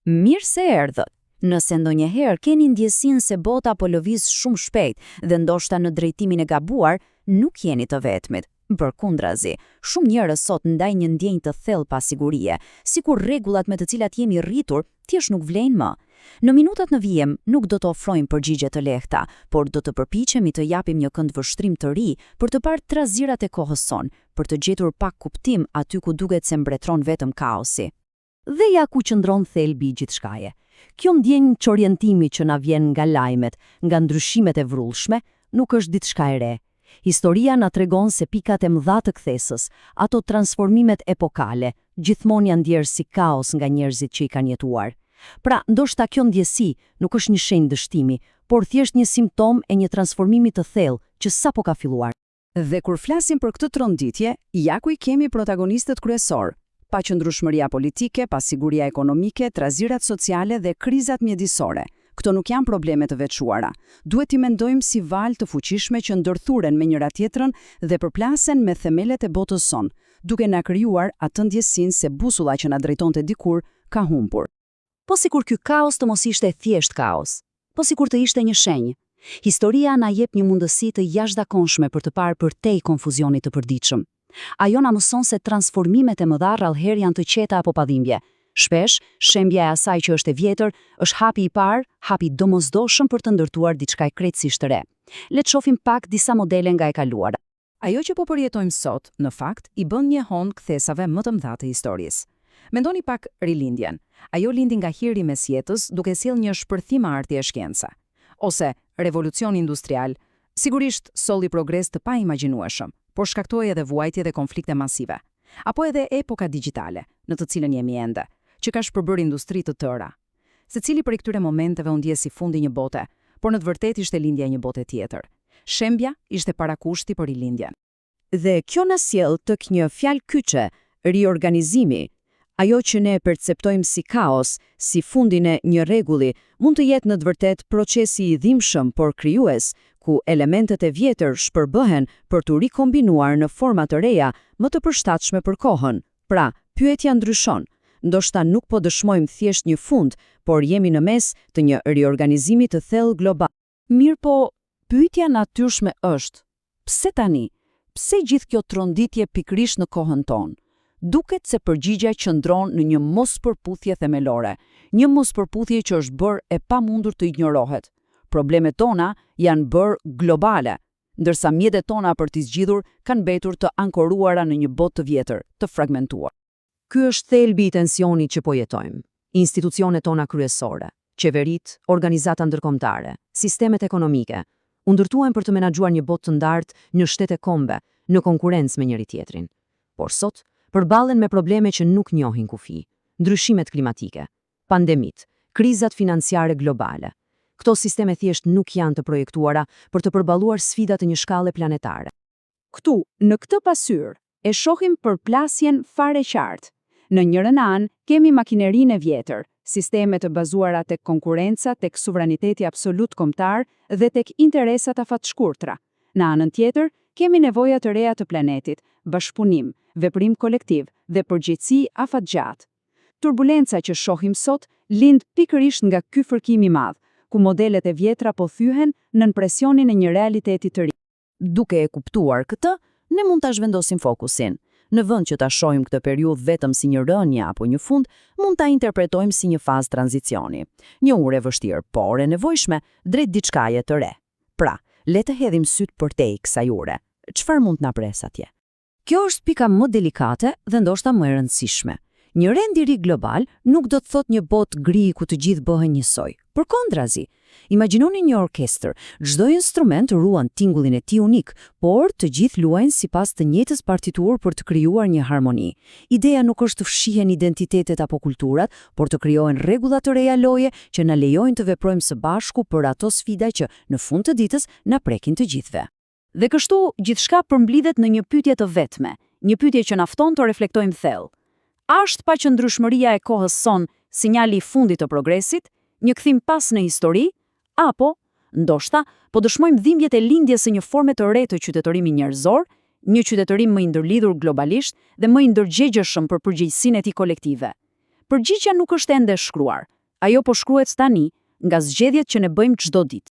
Mirë se erdhët. Nëse ndonjëherë keni ndjesinë se bota po lëviz shumë shpejt dhe ndoshta në drejtimin e gabuar, nuk jeni të vetmit. Përkundrazi, shumë njerëz sot ndajnë një ndjenjë të thellë pasigurie, sikur rregullat me të cilat jemi rritur thjesht nuk vlen më. Në minutat në vijim nuk do të ofrojmë përgjigje të lehta, por do të përpiqemi të japim një këndvështrim të ri për të parë trazirat e kohës son, për të gjetur pak kuptim aty ku duket se mbretëron vetëm kaosi. Dhe ja ku qëndron thelbi i gjithçkaje. Kjo ndjenjë çorientimi që na vjen nga lajmet, nga ndryshimet e vrullshme, nuk është diçka e re. Historia na tregon se pikat e mëdha të kthesës, ato transformimet epokale, gjithmonë janë ndjerë si kaos nga njerëzit që i kanë jetuar. Pra, ndoshta kjo ndjesi nuk është një shenjë dështimi, por thjesht një simptom e një transformimi të thellë që sapo ka filluar. Dhe kur flasim për këtë tronditje, ja ku i kemi protagonistët kryesor: paqëndrueshmëria politike, pasiguria ekonomike, trazirat sociale dhe krizat mjedisore. Këto nuk janë probleme të veçuara. Duhet i mendojmë si valë të fuqishme që ndërthuren me njëra tjetrën dhe përplasen me themelet e botës son, duke na krijuar atë ndjesinë se busulla që na drejtonte dikur ka humbur. Po sikur ky kaos të mos ishte thjesht kaos, po sikur të ishte një shenjë. Historia na jep një mundësi të jashtëzakonshme për të parë përtej konfuzionit të përditshëm. Ajo na mëson se transformimet e mëdha rrallëherë janë të qeta apo padhimbje. Shpesh, shembja e asaj që është e vjetër është hapi i parë, hapi domosdoshëm për të ndërtuar diçka krejtësisht të re. Le të shohim pak disa modele nga e kaluara. Ajo që po përjetojmë sot, në fakt, i bën një hon kthesave më të mëdha të historisë. Mendoni pak rilindjen. Ajo lindi nga hiri mes jetës, duke sjellë një shpërthim arti e shkenca. Ose revolucion industrial, sigurisht solli progres të paimagjinueshëm, por shkaktoi edhe vuajtje dhe konflikte masive. Apo edhe epoka digjitale, në të cilën jemi ende, që ka shpërbërë industri të tëra. Secili prej këtyre momenteve u ndje si fundi një bote, por në të vërtetë ishte lindja e një bote tjetër. Shembja ishte parakushti për rilindjen. Dhe kjo na sjell tek një fjalë kyçe, riorganizimi. Ajo që ne perceptojmë si kaos, si fundin e një rregulli, mund të jetë në të vërtetë procesi i dhimbshëm por krijues, ku elementet e vjetër shpërbëhen për të rikombinuar në forma të reja më të përshtatshme për kohën. Pra, pyetja ndryshon. Ndoshta nuk po dëshmojmë thjesht një fund, por jemi në mes të një riorganizimi të thellë global. Mirë po, pyetja natyrshme është: pse tani? Pse gjithë kjo tronditje pikërisht në kohën tonë? Duket se përgjigja qëndron në një mospërputhje themelore, një mospërputhje që është bërë e pamundur të ignorohet. Problemet tona janë bërë globale, ndërsa mjetet tona për t'i zgjidhur kanë mbetur të ankoruara në një botë të vjetër, të fragmentuar. Ky është thelbi i tensionit që po jetojmë. Institucionet tona kryesore, qeverit, organizata ndërkombëtare, sistemet ekonomike, u ndërtuan për të menaxhuar një botë të ndartë në shtete kombe, në konkurrencë me njëri tjetrin. Por sot, përballen me probleme që nuk njohin kufi: ndryshimet klimatike, pandemit, krizat financiare globale. Këto sisteme thjesht nuk janë të projektuara për të përballuar sfidat e një shkallë planetare. Këtu, në këtë pasyrë, e shohim përplasjen fare qartë. Në njërin anë kemi makinerinë e vjetër, sisteme të bazuara tek konkurrenca, tek suvraniteti absolut kombëtar dhe tek interesat afatshkurtra. Në anën tjetër, kemi nevojat të reja të planetit, bashkëpunim, veprim kolektiv dhe përgjegjësi afatgjatë. Turbulenca që shohim sot lind pikërisht nga ky fërkim i madh, ku modelet e vjetra po thyhen nën presionin e një realiteti të ri. Duke e kuptuar këtë, ne mund ta zhvendosim fokusin. Në vend që ta shohim këtë periudhë vetëm si një rënje apo një fund, mund ta interpretojmë si një fazë tranzicioni, një urë e vështirë, por e nevojshme drejt diçkaje të re. Pra, le të hedhim syt përtej kësaj ure. Çfarë mund na pres atje? Kjo është pika më delikate dhe ndoshta më e rëndësishme. Një rendiri global nuk do të thotë një botë gri ku të gjithë bëhen njësoj. Përkundrazi, imagjinoni një orkestër, çdo instrument ruan tingullin e tij unik, por të gjithë luajnë sipas të njëjtës partiturë për të krijuar një harmoni. Ideja nuk është të fshihen identitetet apo kulturat, por të krijohen rregulla të reja loje që na lejojnë të veprojmë së bashku për ato sfida që në fund të ditës na prekin të gjithëve. Dhe kështu gjithçka përmblidhet në një pyetje të vetme, një pyetje që na fton të reflektojmë thellë. A është paqëndrueshmëria e kohës son sinjali i fundit të progresit, një kthim pas në histori, apo ndoshta po dëshmojmë dhimbjet e lindjes së një forme të re të qytetërimit njerëzor, një qytetërim më i ndërlidhur globalisht dhe më i ndërgjegjshëm për përgjegjësinë e tij kolektive? Përgjigjja nuk është ende e shkruar, ajo po shkruhet tani nga zgjedhjet që ne bëjmë çdo ditë.